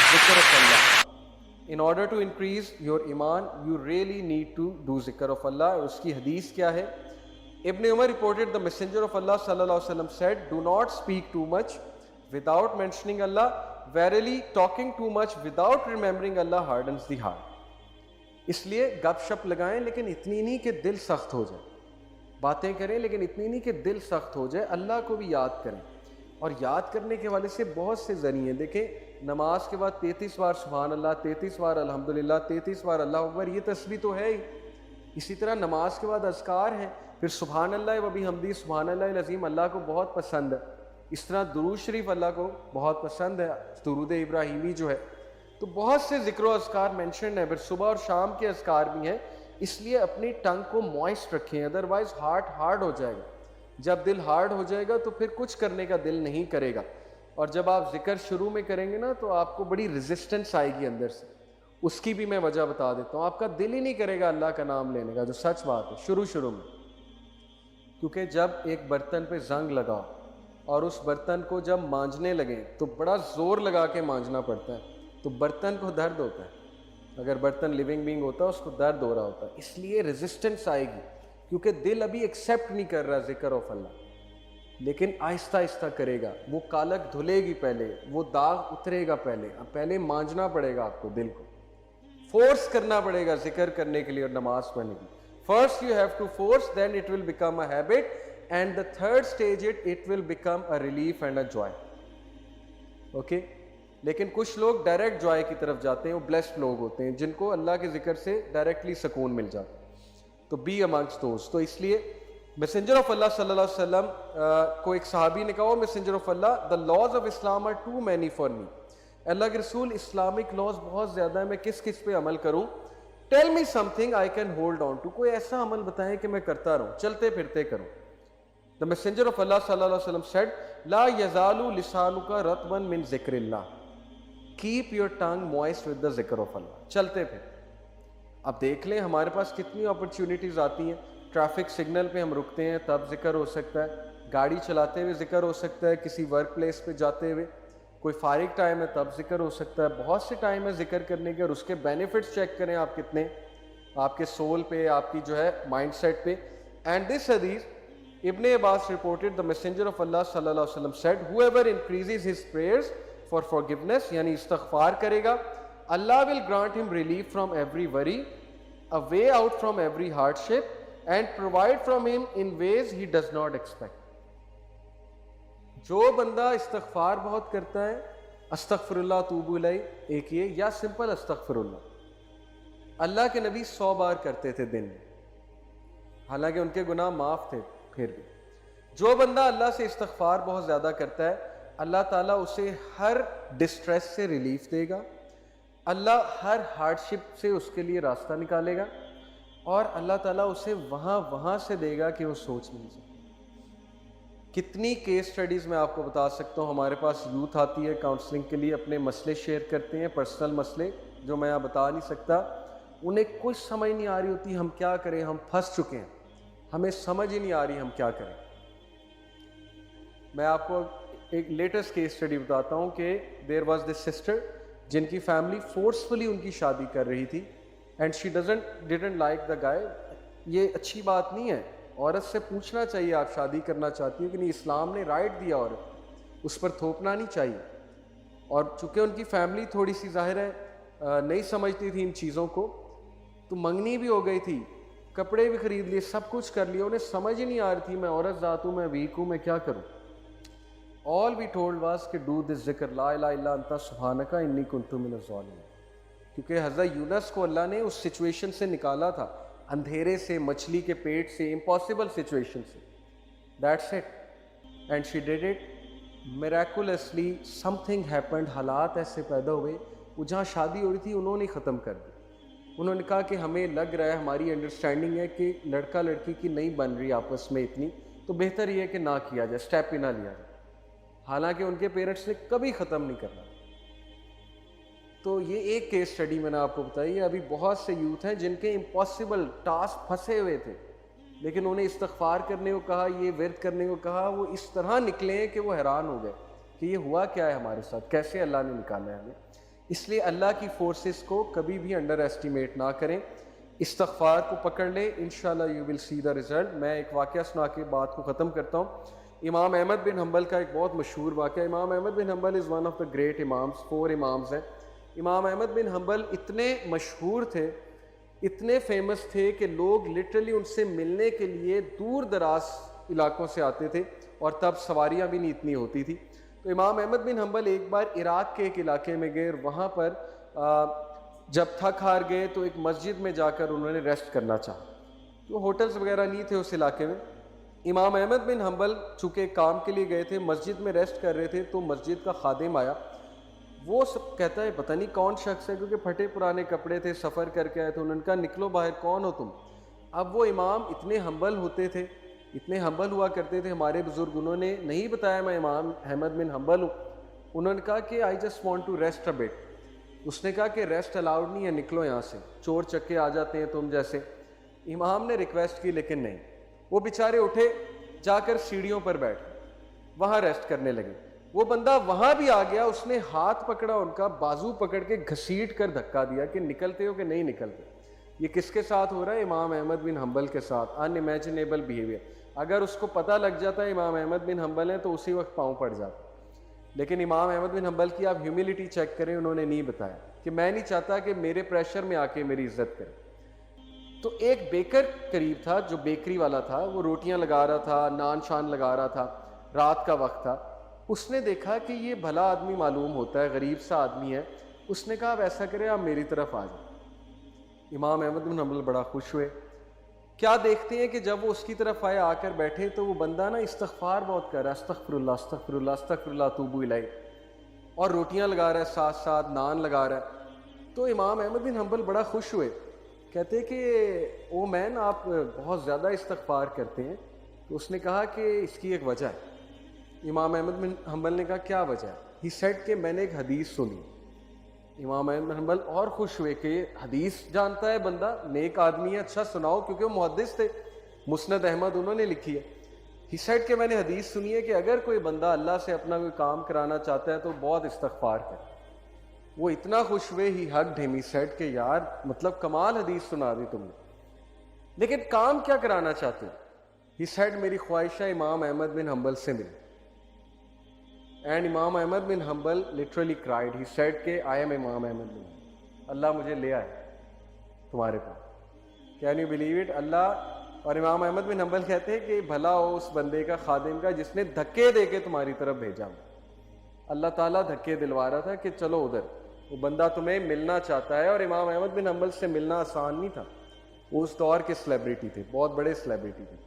zikr of Allah. In order to increase your iman, you really need to do zikr of Allah. Uski hadith kya hai? Ibn Umar reported the Messenger of Allah sallallahu alaihi wasallam said, "Do not speak too much without mentioning Allah. Verily, talking too much without remembering Allah hardens the heart." اس لیے گپ شپ لگائیں لیکن اتنی نہیں کہ دل سخت ہو جائے، باتیں کریں لیکن اتنی نہیں کہ دل سخت ہو جائے، اللہ کو بھی یاد کریں. اور یاد کرنے کے والے سے بہت سے ذریعے دیکھیں. نماز کے بعد 33 بار سبحان اللہ، 33 بار الحمدللہ، 33 بار اللہ اکبر، یہ تسبیح تو ہے ہی. اسی طرح نماز کے بعد اذکار ہیں، پھر سبحان اللہ و بحمدہ، سبحان اللہ العظیم اللہ کو بہت پسند ہے. اس طرح درود شریف اللہ کو بہت پسند ہے، درود ابراہیمی جو ہے. تو بہت سے ذکر و اذکار مینشن ہے، پھر صبح اور شام کے اذکار بھی ہیں. اس لیے اپنی ٹنگ کو موئسٹ رکھیں، ادروائز ہارٹ ہارڈ ہو جائے گا. جب دل ہارڈ ہو جائے گا تو پھر کچھ کرنے کا دل نہیں کرے گا. اور جب آپ ذکر شروع میں کریں گے نا تو آپ کو بڑی ریزسٹنس آئے گی اندر سے. اس کی بھی میں وجہ بتا دیتا ہوں. آپ کا دل ہی نہیں کرے گا اللہ کا نام لینے کا، جو سچ بات ہے شروع میں. کیونکہ جب ایک برتن پہ زنگ لگا اور اس برتن کو جب مانجنے لگیں تو بڑا زور لگا کے مانجنا پڑتا ہے، تو برتن کو درد ہوتا ہے. اگر برتن لیونگ بینگ ہوتا ہے اس کو درد ہو رہا ہوتا ہے. اس لیے ریزسٹنس آئے گی کیونکہ دل ابھی ایکسیپٹ نہیں کر رہا ذکر آف اللہ. لیکن آہستہ آہستہ کرے گا. وہ کالک دھلے گی پہلے، وہ داغ اترے گا پہلے مانجنا پڑے گا آپ کو. دل کو فورس کرنا پڑے گا ذکر کرنے کے لیے اور نماز پڑھنے کی. First you have to force, then it will become a habit, and the third stage it will become a relief and a joy. Okay? لیکن کچھ لوگ ڈائریکٹ جوائے کی طرف جاتے ہیں، وہ بلیسڈ لوگ ہوتے ہیں جن کو اللہ کے ذکر سے ڈائریکٹلی سکون مل جاتا ہے. تو بی امنگسٹ دوز. تو اس لیے میسنجر آف اللہ صلی اللہ علیہ وسلم کو ایک صحابی نے کہا، messenger of Allah, the laws of Islam are too many for me. اللہ کے رسول اسلامک لاز بہت زیادہ ہیں، میں کس پہ عمل کروں؟ Tell me something I can hold on to. کوئی ایسا عمل بتائیں کہ میں کرتا رہوں، چلتے پھرتے کروں. The messenger of Allah صلی اللہ علیہ وسلم said, لا یزال لسانک رطبا من ذکر اللہ. Keep your tongue moist with the ذکر of Allah. چلتے پھر. اب دیکھ لیں ہمارے پاس کتنی اپرچونیٹیز آتی ہیں. ٹریفک سگنل پہ ہم رکتے ہیں تب ذکر ہو سکتا ہے، گاڑی چلاتے ہوئے ذکر ہو سکتا ہے، کسی ورک پلیس پہ جاتے ہوئے، کوئی فارغ ٹائم ہے تب ذکر ہو سکتا ہے. بہت سے ٹائم ہے ذکر کرنے کے، اور اس کے بینیفٹس چیک کریں آپ کتنے، آپ کے سول پہ، آپ کی جو ہے مائنڈ سیٹ پہ. اینڈ دس حدیث ابن عباس reported, the messenger of Allah صلی اللہ علیہ وسلم said, whoever increases his prayers for forgiveness یعنی استغفار کرے گا، Allah will grant him relief from every worry, a way out from every hardship, and provide from him in ways he does not expect. جو بندہ استغفار بہت کرتا ہے، استغفر اللہ توب الیہ ایک یہ، یا سمپل استغفر اللہ کے نبی 100 بار کرتے تھے دن میں، حالانکہ ان کے گناہ معاف تھے. پھر بھی جو بندہ اللہ سے استغفار بہت زیادہ کرتا ہے، اللہ تعالیٰ اسے ہر ڈسٹریس سے ریلیف دے گا، اللہ ہر ہارڈ شپ سے اس کے لیے راستہ نکالے گا، اور اللہ تعالیٰ اسے وہاں سے دے گا کہ وہ سوچ نہیں سکتا. کتنی کیس سٹڈیز میں آپ کو بتا سکتا ہوں. ہمارے پاس یوتھ آتی ہے کاؤنسلنگ کے لیے، اپنے مسئلے شیئر کرتے ہیں، پرسنل مسئلے جو میں بتا نہیں سکتا. انہیں کچھ سمجھ نہیں آ رہی ہوتی ہم کیا کریں، ہم پھنس چکے ہیں، ہمیں سمجھ ہی نہیں آ رہی ہم کیا کریں. میں آپ کو ایک لیٹسٹ کیس سٹڈی بتاتا ہوں کہ دیر واز دس سسٹر جن کی فیملی فورسفلی ان کی شادی کر رہی تھی، and she didn't like the guy. یہ اچھی بات نہیں ہے. عورت سے پوچھنا چاہیے آپ شادی کرنا چاہتی ہیں کہ نہیں، اسلام نے رائٹ دیا، عورت اس پر تھوپنا نہیں چاہیے. اور چونکہ ان کی فیملی تھوڑی سی ظاہر ہے نہیں سمجھتی تھی ان چیزوں کو، تو منگنی بھی ہو گئی تھی، کپڑے بھی خرید لیے، سب کچھ کر لیا، انہیں سمجھ ہی نہیں آ رہی تھی میں عورت ذات ہوں، میں ویک ہوں، میں کیا کروں. آل وی ٹولڈ واز کہ ڈو دس ذکر لا الہ الا انت سبحانک انی کنت من الظالمین. کیونکہ حضرت یونس کو اللہ نے اس سچویشن سے نکالا تھا، اندھیرے سے، مچھلی کے پیٹ سے، امپاسبل سچویشن سے. That's it. And she did it miraculously. Something happened. حالات ایسے پیدا ہوئے، وہ جہاں شادی ہو رہی تھی انہوں نے ختم کر دی. انہوں نے کہا کہ ہمیں لگ رہا ہے، ہماری انڈرسٹینڈنگ ہے کہ لڑکا لڑکی کی نہیں بن رہی آپس میں اتنی، تو بہتر یہ ہے کہ نہ کیا جائے، اسٹیپ ہی نہ لیا جائے. حالانکہ ان کے پیرنٹس نے کبھی ختم نہیں کرنا. تو یہ ایک کیس سٹڈی میں نے آپ کو بتائی ہے. ابھی بہت سے یوتھ ہیں جن کے امپاسبل ٹاسک پھنسے ہوئے تھے، لیکن انہیں استغفار کرنے کو کہا، یہ ورد کرنے کو کہا، وہ اس طرح نکلے کہ وہ حیران ہو گئے کہ یہ ہوا کیا ہے ہمارے ساتھ، کیسے اللہ نے نکالا ہے ہمیں. اس لیے اللہ کی فورسز کو کبھی بھی انڈر ایسٹیمیٹ نہ کریں، استغفار کو پکڑ لیں، انشاءاللہ you will C the result. میں ایک واقعہ سنا کے بات کو ختم کرتا ہوں۔ امام احمد بن حنبل کا ایک بہت مشہور واقعہ۔ امام احمد بن حنبل is one of the great imams, 4 imams ہیں۔ امام احمد بن حنبل اتنے مشہور تھے، اتنے فیمس تھے کہ لوگ لٹرلی ان سے ملنے کے لیے دور دراز علاقوں سے آتے تھے، اور تب سواریاں بھی نہیں اتنی ہوتی تھی۔ تو امام احمد بن حنبل ایک بار عراق کے ایک علاقے میں گئے، اور وہاں پر جب تھک ہار گئے تو ایک مسجد میں جا کر انہوں نے ریسٹ کرنا چاہا، تو ہوٹلز وغیرہ نہیں تھے اس علاقے میں۔ امام احمد بن حنبل چونکہ کام کے لیے گئے تھے، مسجد میں ریسٹ کر رہے تھے، تو مسجد کا خادم آیا، وہ سب کہتا ہے پتہ نہیں کون شخص ہے، کیونکہ پھٹے پرانے کپڑے تھے، سفر کر کے آئے تھے۔ انہوں نے کہا نکلو باہر، کون ہو تم؟ اب وہ امام اتنے ہمبل ہوتے تھے، اتنے ہمبل ہوا کرتے تھے، ہمارے بزرگ، انہوں نے نہیں بتایا میں امام احمد بن حنبل ہوں۔ انہوں نے کہا کہ I just want to rest a bit. اس نے کہا کہ ریسٹ الاؤڈ نہیں ہے، نکلو یہاں سے، چور چکے آ جاتے ہیں تم جیسے۔ امام نے ریکویسٹ کی لیکن نہیں، وہ بیچارے اٹھے، جا کر سیڑھیوں پر بیٹھ وہاں ریسٹ کرنے لگے۔ وہ بندہ وہاں بھی آ گیا، اس نے ہاتھ پکڑا ان کا، بازو پکڑ کے گھسیٹ کر دھکا دیا کہ نکلتے ہو کہ نہیں نکلتے۔ یہ کس کے ساتھ ہو رہا ہے؟ امام احمد بن حنبل کے ساتھ۔ ان امیجنیبل بیہیویئر۔ اگر اس کو پتہ لگ جاتا ہے امام احمد بن حنبل ہیں تو اسی وقت پاؤں پڑ جاتا۔ لیکن امام احمد بن حنبل کی آپ ہیوملٹی چیک کریں، انہوں نے نہیں بتایا کہ میں نہیں چاہتا کہ میرے پریشر میں آ کے میری عزت کرے۔ تو ایک بیکر قریب تھا جو بیکری والا تھا، وہ روٹیاں لگا رہا تھا، نان شان لگا رہا تھا، رات کا وقت تھا۔ اس نے دیکھا کہ یہ بھلا آدمی معلوم ہوتا ہے، غریب سا آدمی ہے۔ اس نے کہا اب ایسا کرے آپ میری طرف آ جائیں۔ امام احمد بن حنبل بڑا خوش ہوئے۔ کیا دیکھتے ہیں کہ جب وہ اس کی طرف آئے، آ کر بیٹھے، تو وہ بندہ نا استغفار بہت کر رہا ہے، استغفر اللہ استغفر اللہ استغفر اللہ اتوب الیہ، اور روٹیاں لگا رہا ہے، ساتھ ساتھ نان لگا رہا ہے۔ تو امام احمد بن حنبل بڑا خوش ہوئے، کہتے کہ او مین آپ بہت زیادہ استغفار کرتے ہیں۔ تو اس نے کہا کہ اس کی ایک وجہ ہے۔ امام احمد بن حنبل نے کہا کیا وجہ ہے؟ ہی سیڈ کہ میں نے ایک حدیث سنی۔ امام احمد بن حنبل اور خوش ہوئے کہ حدیث جانتا ہے بندہ، نیک آدمی ہے، اچھا سناؤ، کیونکہ وہ محدث تھے، مسند احمد انہوں نے لکھی ہے۔ ہی سیڈ کہ میں نے حدیث سنی ہے کہ اگر کوئی بندہ اللہ سے اپنا کوئی کام کرانا چاہتا ہے تو بہت استغفار کرے۔ وہ اتنا خوش ہوئے، ہی ہگڈ ہم، ہی سیڈ کہ یار مطلب کمال حدیث سنا دی تم نے، لیکن کام کیا کرانا چاہتے ہو؟ ہی سیڈ میری خواہش ہے امام احمد بن حنبل سے ملے۔ اینڈ امام احمد بن حنبل literally cried. He said کہ I am امام احمد بن حنبل، اللہ مجھے لے آئے تمہارے پاس۔ Can you believe it؟ اللہ اور امام احمد بن حنبل کہتے ہیں کہ بھلا ہو اس بندے کا، خادم کا، جس نے دھکے دے کے تمہاری طرف بھیجا۔ اللہ تعالیٰ دھکے دلوا رہا تھا کہ چلو ادھر، وہ بندہ تمہیں ملنا چاہتا ہے۔ اور امام احمد بن حنبل سے ملنا آسان نہیں تھا، وہ اس دور کے سیلیبریٹی تھے، بہت بڑے سیلیبریٹی تھے۔